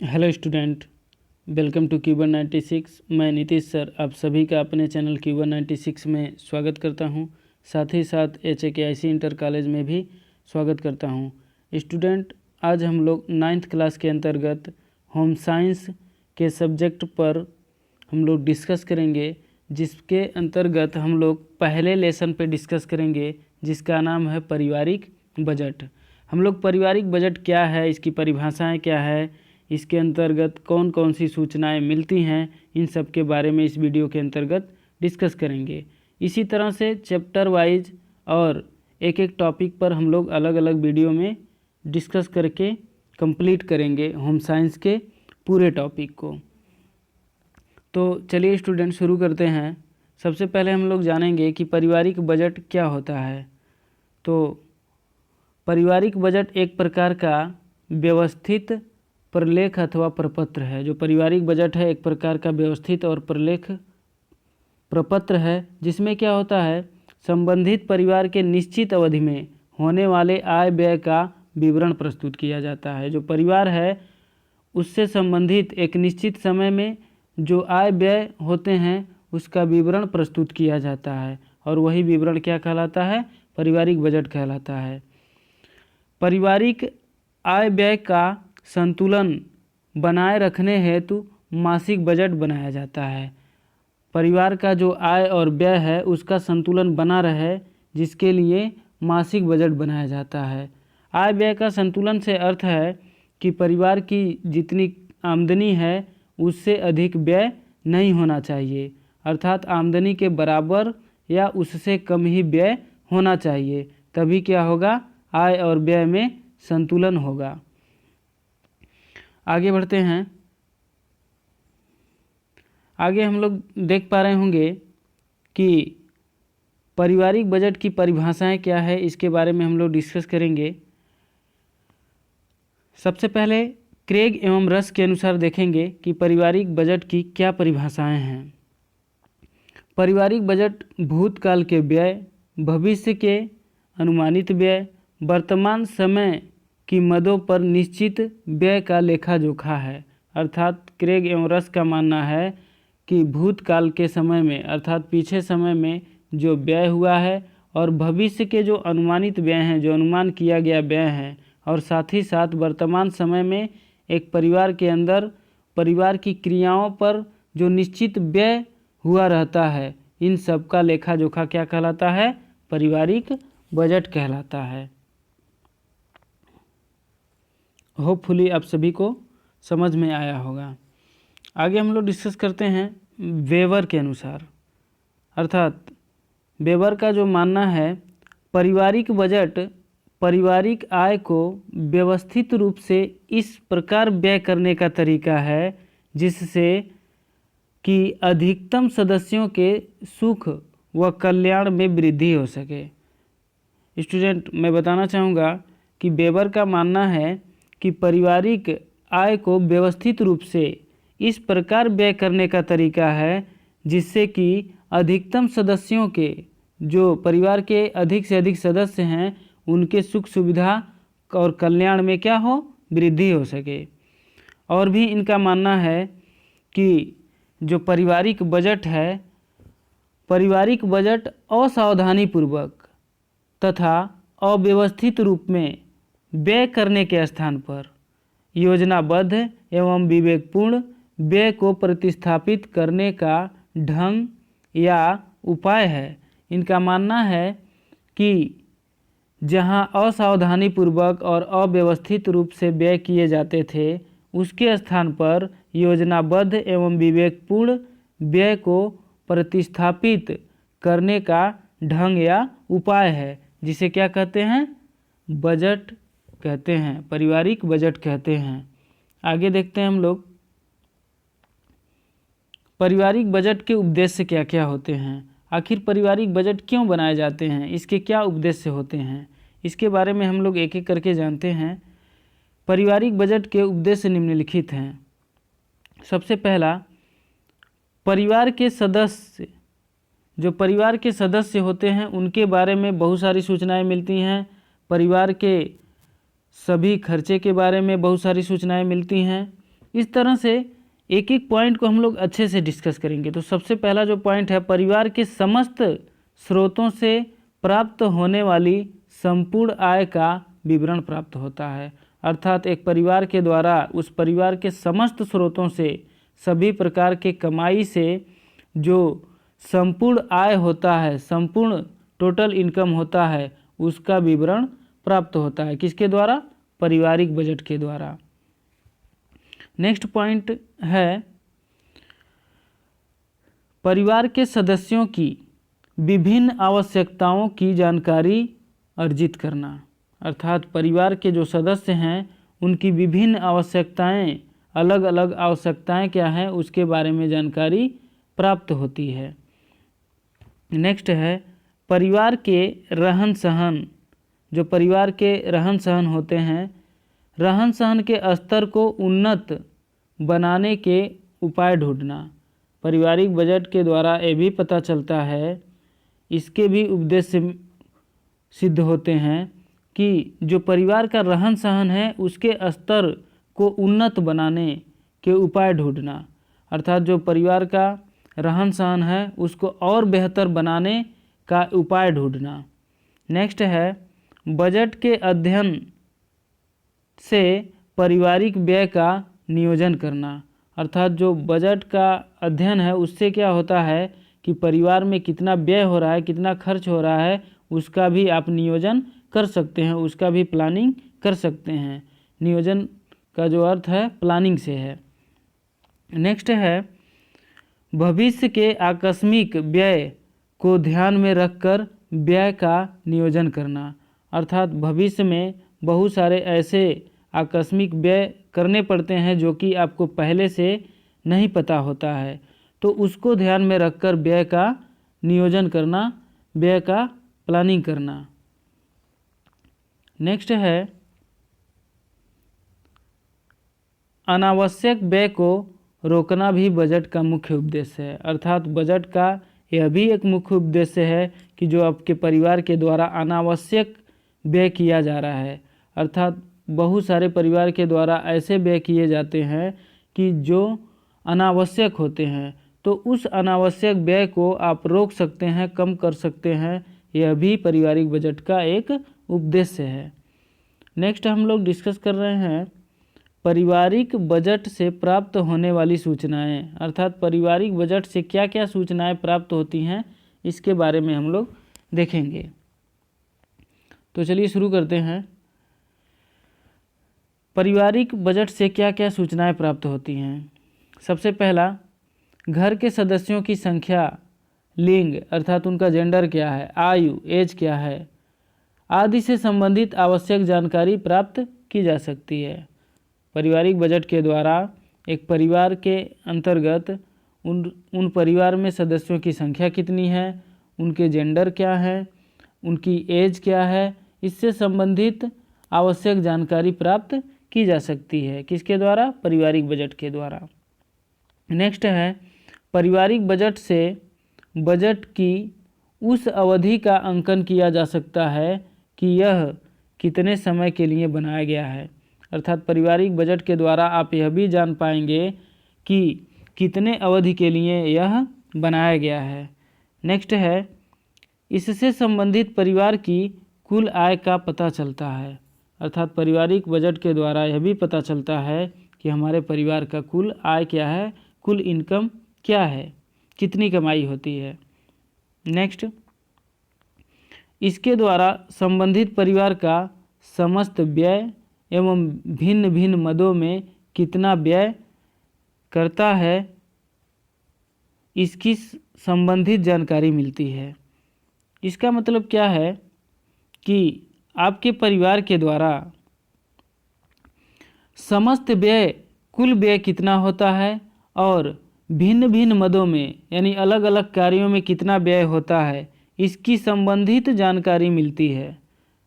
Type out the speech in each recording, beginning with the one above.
Hello student, welcome to क्यूबर 96। मैं Nitish sir आप सभी का अपने चैनल क्यूबर 96 में स्वागत करता हूं। साथ ही साथ HAKIC इंटर कॉलेज में भी स्वागत करता हूं। स्टूडेंट, आज हम लोग 9th क्लास के अंतर्गत होम साइंस के सब्जेक्ट पर हम लोग डिस्कस करेंगे, जिसके अंतर्गत हम लोग पहले लेसन पे डिस्कस करेंगे जिसका नाम है पारिवारिक बजट। हम लोग पारिवारिक बजट क्या है, इसकी परिभाषाएं क्या है, इसके अंतर्गत कौन कौन सी सूचनाएं मिलती हैं, इन सब के बारे में इस वीडियो के अंतर्गत डिस्कस करेंगे। इसी तरह से चैप्टर वाइज और एक एक टॉपिक पर हम लोग अलग अलग वीडियो में डिस्कस करके कंप्लीट करेंगे होम साइंस के पूरे टॉपिक को। तो चलिए स्टूडेंट शुरू करते हैं। सबसे पहले हम लोग जानेंगे कि पारिवारिक बजट क्या होता है। तो पारिवारिक बजट एक प्रकार का व्यवस्थित प्रलेख अथवा प्रपत्र है। जो पारिवारिक बजट है एक प्रकार का व्यवस्थित और प्रलेख प्रपत्र है, जिसमें क्या होता है, संबंधित परिवार के निश्चित अवधि में होने वाले आय व्यय का विवरण प्रस्तुत किया जाता है। जो परिवार है उससे संबंधित एक निश्चित समय में जो आय व्यय होते हैं उसका विवरण प्रस्तुत किया जाता है, और वही विवरण क्या कहलाता है, पारिवारिक बजट कहलाता है। पारिवारिक आय व्यय का संतुलन बनाए रखने हेतु मासिक बजट बनाया जाता है। परिवार का जो आय और व्यय है उसका संतुलन बना रहे, जिसके लिए मासिक बजट बनाया जाता है। आय व्यय का संतुलन से अर्थ है कि परिवार की जितनी आमदनी है उससे अधिक व्यय नहीं होना चाहिए, अर्थात आमदनी के बराबर या उससे कम ही व्यय होना चाहिए, तभी क्या होगा, आय और व्यय में संतुलन होगा। आगे बढ़ते हैं। आगे हम लोग देख पा रहे होंगे कि पारिवारिक बजट की परिभाषाएं क्या है, इसके बारे में हम लोग डिस्कस करेंगे। सबसे पहले क्रेग एवं रस के अनुसार देखेंगे कि पारिवारिक बजट की क्या परिभाषाएं हैं। पारिवारिक बजट भूतकाल के व्यय, भविष्य के अनुमानित व्यय, वर्तमान समय की मदों पर निश्चित व्यय का लेखा जोखा है। अर्थात क्रेग एवं रस का मानना है कि भूतकाल के समय में अर्थात पीछे समय में जो व्यय हुआ है और भविष्य के जो अनुमानित व्यय हैं, जो अनुमान किया गया व्यय हैं, और साथ ही साथ वर्तमान समय में एक परिवार के अंदर परिवार की क्रियाओं पर जो निश्चित व्यय हुआ रहता है, इन सब का लेखा जोखा क्या कहलाता है, पारिवारिक बजट कहलाता है। होपफुली आप सभी को समझ में आया होगा। आगे हम लोग डिस्कस करते हैं वेबर के अनुसार। अर्थात वेबर का जो मानना है, पारिवारिक बजट पारिवारिक आय को व्यवस्थित रूप से इस प्रकार व्यय करने का तरीका है जिससे कि अधिकतम सदस्यों के सुख व कल्याण में वृद्धि हो सके। स्टूडेंट, मैं बताना चाहूँगा कि वेबर का मानना है कि पारिवारिक आय को व्यवस्थित रूप से इस प्रकार व्यय करने का तरीका है जिससे कि अधिकतम सदस्यों के, जो परिवार के अधिक से अधिक सदस्य हैं, उनके सुख सुविधा और कल्याण में क्या हो, वृद्धि हो सके। और भी इनका मानना है कि जो पारिवारिक बजट है, पारिवारिक बजट असावधानीपूर्वक तथा अव्यवस्थित रूप में व्यय करने के स्थान पर योजनाबद्ध एवं विवेकपूर्ण व्यय को प्रतिस्थापित करने का ढंग या उपाय है। इनका मानना है कि जहां असावधानीपूर्वक और अव्यवस्थित रूप से व्यय किए जाते थे, उसके स्थान पर योजनाबद्ध एवं विवेकपूर्ण व्यय को प्रतिस्थापित करने का ढंग या उपाय है, जिसे क्या कहते हैं, बजट कहते हैं, पारिवारिक बजट कहते हैं। आगे देखते हैं हम लोग पारिवारिक बजट के उद्देश्य क्या क्या होते हैं। आखिर पारिवारिक बजट क्यों बनाए जाते हैं, इसके क्या उद्देश्य होते हैं, इसके बारे में हम लोग एक एक करके जानते हैं। पारिवारिक बजट के उद्देश्य निम्नलिखित हैं। सबसे पहला, परिवार के सदस्य, जो परिवार के सदस्य होते हैं उनके बारे में बहुत सारी सूचनाएं मिलती हैं। परिवार के सभी खर्चे के बारे में बहुत सारी सूचनाएं मिलती हैं। इस तरह से एक एक पॉइंट को हम लोग अच्छे से डिस्कस करेंगे। तो सबसे पहला जो पॉइंट है, परिवार के समस्त स्रोतों से प्राप्त होने वाली संपूर्ण आय का विवरण प्राप्त होता है। अर्थात एक परिवार के द्वारा उस परिवार के समस्त स्रोतों से, सभी प्रकार के कमाई से जो संपूर्ण आय होता है, संपूर्ण टोटल इनकम होता है, उसका विवरण प्राप्त होता है। किसके द्वारा? पारिवारिक बजट के द्वारा। नेक्स्ट पॉइंट है परिवार के सदस्यों की विभिन्न आवश्यकताओं की जानकारी अर्जित करना। अर्थात परिवार के जो सदस्य हैं उनकी विभिन्न आवश्यकताएं, अलग अलग आवश्यकताएं क्या हैं, उसके बारे में जानकारी प्राप्त होती है। नेक्स्ट है परिवार के रहन सहन। जो परिवार के रहन सहन होते हैं, रहन सहन के स्तर को उन्नत बनाने के उपाय ढूंढना। पारिवारिक बजट के द्वारा ये भी पता चलता है, इसके भी उद्देश्य सिद्ध होते हैं कि जो परिवार का रहन सहन है उसके स्तर को उन्नत बनाने के उपाय ढूंढना। अर्थात जो परिवार का रहन सहन है उसको और बेहतर बनाने का उपाय ढूंढना। नेक्स्ट है बजट के अध्ययन से पारिवारिक व्यय का नियोजन करना। अर्थात जो बजट का अध्ययन है उससे क्या होता है कि परिवार में कितना व्यय हो रहा है, कितना खर्च हो रहा है, उसका भी आप नियोजन कर सकते हैं, उसका भी प्लानिंग कर सकते हैं। नियोजन का जो अर्थ है प्लानिंग से है। नेक्स्ट है भविष्य के आकस्मिक व्यय को ध्यान में रखकर व्यय का नियोजन करना। अर्थात भविष्य में बहुत सारे ऐसे आकस्मिक व्यय करने पड़ते हैं जो कि आपको पहले से नहीं पता होता है, तो उसको ध्यान में रखकर व्यय का नियोजन करना, व्यय का प्लानिंग करना। नेक्स्ट है अनावश्यक व्यय को रोकना भी बजट का मुख्य उद्देश्य है। अर्थात बजट का यह भी एक मुख्य उद्देश्य है कि जो आपके परिवार के द्वारा अनावश्यक व्यय किया जा रहा है। अर्थात बहुत सारे परिवार के द्वारा ऐसे व्यय किए जाते हैं कि जो अनावश्यक होते हैं, तो उस अनावश्यक व्यय को आप रोक सकते हैं, कम कर सकते हैं। यह भी पारिवारिक बजट का एक उद्देश्य है। नेक्स्ट हम लोग डिस्कस कर रहे हैं पारिवारिक बजट से प्राप्त होने वाली सूचनाएं। अर्थात पारिवारिक बजट से क्या क्या सूचनाएं प्राप्त होती हैं, इसके बारे में हम लोग देखेंगे। तो चलिए शुरू करते हैं। पारिवारिक बजट से क्या क्या सूचनाएं प्राप्त होती हैं। सबसे पहला, घर के सदस्यों की संख्या, लिंग अर्थात उनका जेंडर क्या है, आयु एज क्या है आदि से संबंधित आवश्यक जानकारी प्राप्त की जा सकती है। पारिवारिक बजट के द्वारा एक परिवार के अंतर्गत उन परिवार में सदस्यों की संख्या कितनी है, उनके जेंडर क्या है, उनकी एज क्या है, इससे संबंधित आवश्यक जानकारी प्राप्त की जा सकती है। किसके द्वारा? पारिवारिक बजट के द्वारा। नेक्स्ट है पारिवारिक बजट से बजट की उस अवधि का अंकन किया जा सकता है कि यह कितने समय के लिए बनाया गया है। अर्थात पारिवारिक बजट के द्वारा आप यह भी जान पाएंगे कि कितने अवधि के लिए यह बनाया गया है। नेक्स्ट है इससे संबंधित परिवार की कुल आय का पता चलता है। अर्थात पारिवारिक बजट के द्वारा यह भी पता चलता है कि हमारे परिवार का कुल आय क्या है, कुल इनकम क्या है, कितनी कमाई होती है। नेक्स्ट, इसके द्वारा संबंधित परिवार का समस्त व्यय एवं भिन्न भिन्न मदों में कितना व्यय करता है, इसकी संबंधित जानकारी मिलती है। इसका मतलब क्या है कि आपके परिवार के द्वारा समस्त व्यय, कुल व्यय कितना होता है और भिन्न भिन्न मदों में यानी अलग अलग कार्यों में कितना व्यय होता है, इसकी संबंधित जानकारी मिलती है।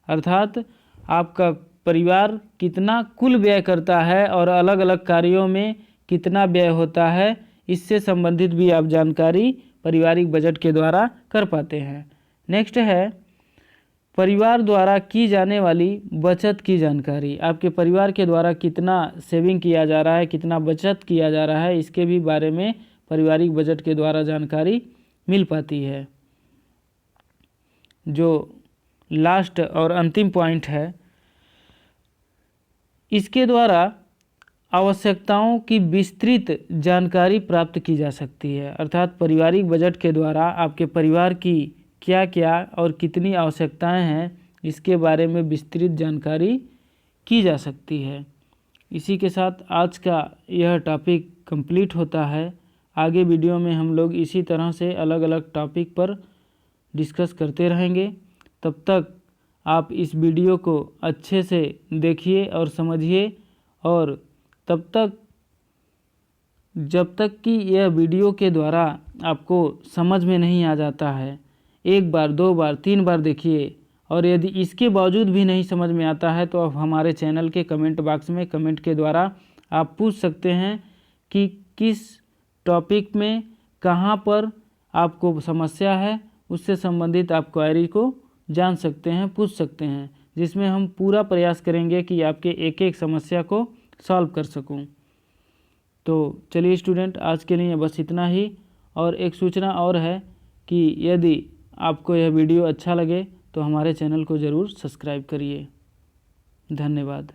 अर्थात आपका परिवार कितना कुल व्यय करता है और अलग अलग कार्यों में कितना व्यय होता है, इससे संबंधित भी आप जानकारी पारिवारिक बजट के द्वारा कर पाते हैं। नेक्स्ट है परिवार द्वारा की जाने वाली बचत की जानकारी, आपके परिवार के द्वारा कितना सेविंग किया जा रहा है, कितना बचत किया जा रहा है, इसके भी बारे में पारिवारिक बजट के द्वारा जानकारी मिल पाती है। जो लास्ट और अंतिम पॉइंट है, इसके द्वारा आवश्यकताओं की विस्तृत जानकारी प्राप्त की जा सकती है। अर्थात पारिवारिक बजट के द्वारा आपके परिवार की क्या क्या और कितनी आवश्यकताएं हैं, इसके बारे में विस्तृत जानकारी की जा सकती है। इसी के साथ आज का यह टॉपिक कंप्लीट होता है। आगे वीडियो में हम लोग इसी तरह से अलग अलग टॉपिक पर डिस्कस करते रहेंगे। तब तक आप इस वीडियो को अच्छे से देखिए और समझिए, और तब तक जब तक कि यह वीडियो के द्वारा आपको समझ में नहीं आ जाता है, 1 बार 2 बार 3 बार देखिए, और यदि इसके बावजूद भी नहीं समझ में आता है तो आप हमारे चैनल के कमेंट बॉक्स में कमेंट के द्वारा आप पूछ सकते हैं कि किस टॉपिक में कहाँ पर आपको समस्या है, उससे संबंधित आप क्वेरी को जान सकते हैं, पूछ सकते हैं, जिसमें हम पूरा प्रयास करेंगे कि आपके एक एक समस्या को सॉल्व कर सकूं। तो चलिए स्टूडेंट, आज के लिए बस इतना ही। और एक सूचना और है कि यदि आपको यह वीडियो अच्छा लगे तो हमारे चैनल को ज़रूर सब्सक्राइब करिए। धन्यवाद।